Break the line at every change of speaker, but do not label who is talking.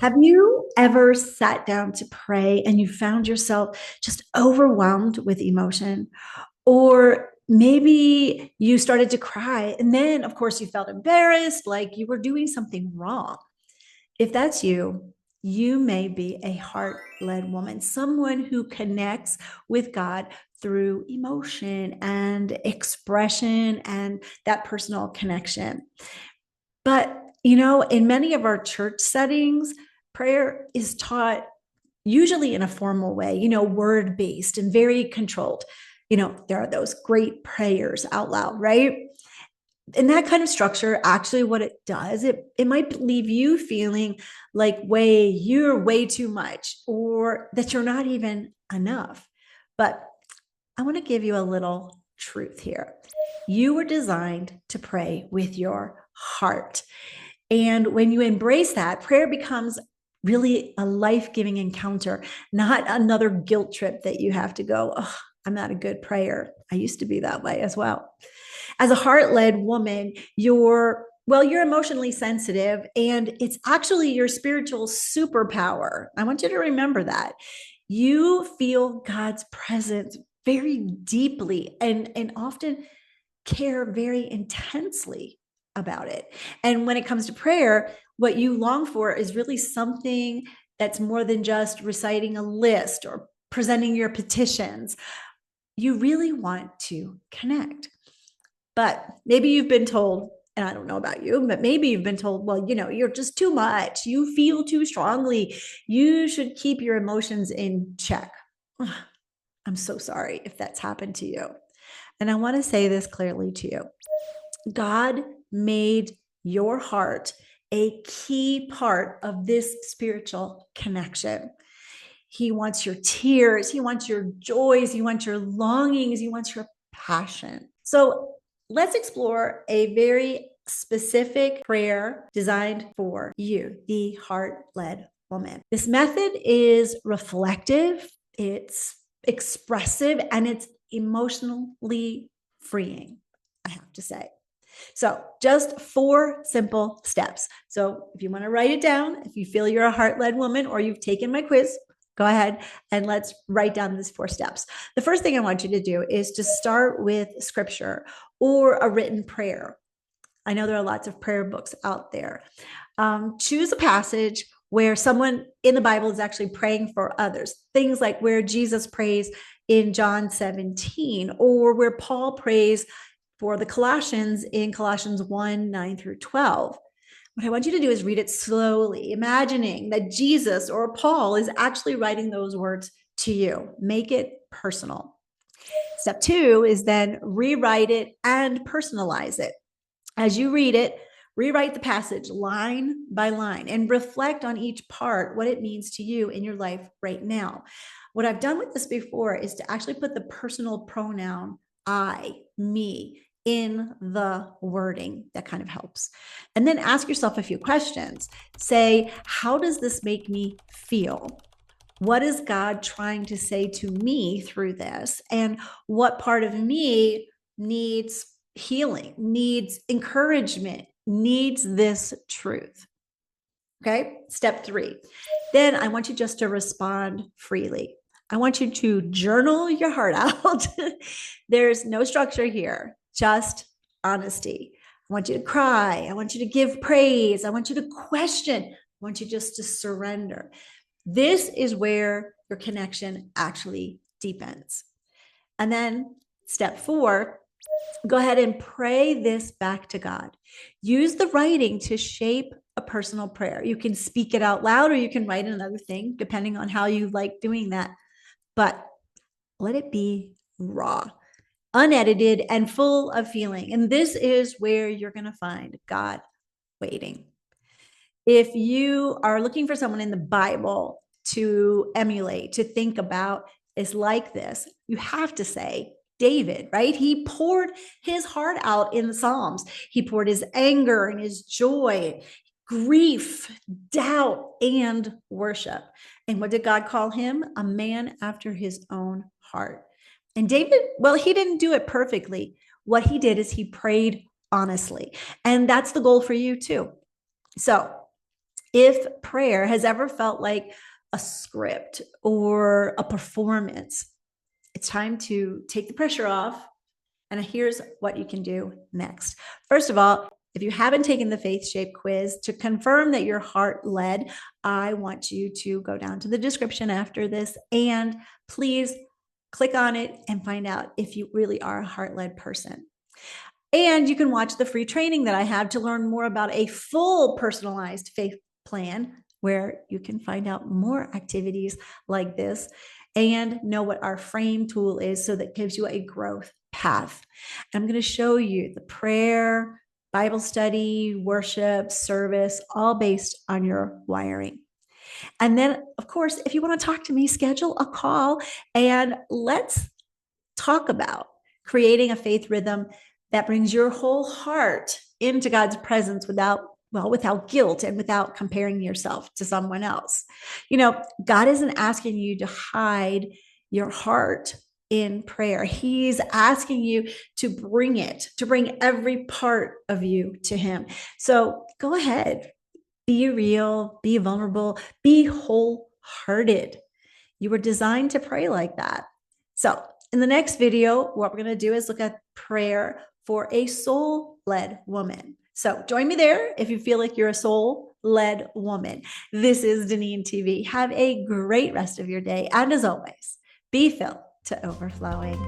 Have you ever sat down to pray and you found yourself just overwhelmed with emotion? Or maybe you started to cry and then, of course, you felt embarrassed, like you were doing something wrong. If that's you, you may be a heart led woman, someone who connects with God through emotion and expression and that personal connection. But, in many of our church settings, prayer is taught usually in a formal way, word based and very controlled. There are those great prayers out loud, right? And that kind of structure, actually, what it does, it might leave you feeling like you're way too much or that you're not even enough. But I want to give you a little truth here. You were designed to pray with your heart. And when you embrace that, prayer becomes really a life giving encounter, not another guilt trip that you have to go, oh, I'm not a good prayer. I used to be that way as well. As a heart led woman, you're emotionally sensitive, and it's actually your spiritual superpower. I want you to remember that. You feel God's presence very deeply and often care very intensely about it. And when it comes to prayer, what you long for is really something that's more than just reciting a list or presenting your petitions. You really want to connect. But maybe you've been told, and I don't know about you, but maybe you've been told, well, you're just too much. You feel too strongly. You should keep your emotions in check. I'm so sorry if that's happened to you. And I want to say this clearly to you. God made your heart a key part of this spiritual connection. He wants your tears, He wants your joys, He wants your longings, He wants your passion. So let's explore a very specific prayer designed for you, the heart led woman. This method is reflective, it's expressive, and it's emotionally freeing, I have to say. So, just 4 simple steps. So, if you want to write it down, if you feel you're a heart led woman or you've taken my quiz, go ahead and let's write down these 4 steps. The first thing I want you to do is to start with scripture or a written prayer. I know there are lots of prayer books out there. Choose a passage where someone in the Bible is actually praying for others. Things like where Jesus prays in John 17, or where Paul prays for the Colossians in Colossians 1, 9 through 12. What I want you to do is read it slowly, imagining that Jesus or Paul is actually writing those words to you. Make it personal. Step 2 is then rewrite it and personalize it. As you read it, rewrite the passage line by line and reflect on each part, what it means to you in your life right now. What I've done with this before is to actually put the personal pronoun I, me, in the wording. That kind of helps. And then ask yourself a few questions. Say, how does this make me feel? What is God trying to say to me through this? And what part of me needs healing, needs encouragement, needs this truth? Okay. Step 3. Then I want you just to respond freely. I want you to journal your heart out. There's no structure here, just honesty. I want you to cry. I want you to give praise. I want you to question. I want you just to surrender. This is where your connection actually deepens. And then step 4, go ahead and pray this back to God. Use the writing to shape a personal prayer. You can speak it out loud or you can write another thing, depending on how you like doing that. But let it be raw, unedited, and full of feeling. And this is where you're going to find God waiting. If you are looking for someone in the Bible to emulate, to think about, is like this, you have to say David, right? He poured his heart out in the Psalms. He poured his anger and his joy, grief, doubt, and worship. And what did God call him? A man after his own heart. And David, well, he didn't do it perfectly. What he did is he prayed honestly. And that's the goal for you too. So If prayer has ever felt like a script or a performance, it's time to take the pressure off. And here's what you can do next. First of all, if you haven't taken the faith shape quiz to confirm that you're heart led, I want you to go down to the description after this and please click on it and find out if you really are a heart led person. And you can watch the free training that I have to learn more about a full personalized faith plan where you can find out more activities like this and know what our frame tool is, so that gives you a growth path. I'm going to show you the prayer, Bible study, worship, service, all based on your wiring. And then, of course, if you want to talk to me, schedule a call and let's talk about creating a faith rhythm that brings your whole heart into God's presence without guilt and without comparing yourself to someone else. God isn't asking you to hide your heart in prayer. He's asking you to bring every part of you to Him. So go ahead, be real, be vulnerable, be wholehearted. You were designed to pray like that. So in the next video, what we're going to do is look at prayer for a soul-led woman. So join me there if you feel like you're a soul-led woman. This is Deneen TV. Have a great rest of your day. And as always, be filled to overflowing.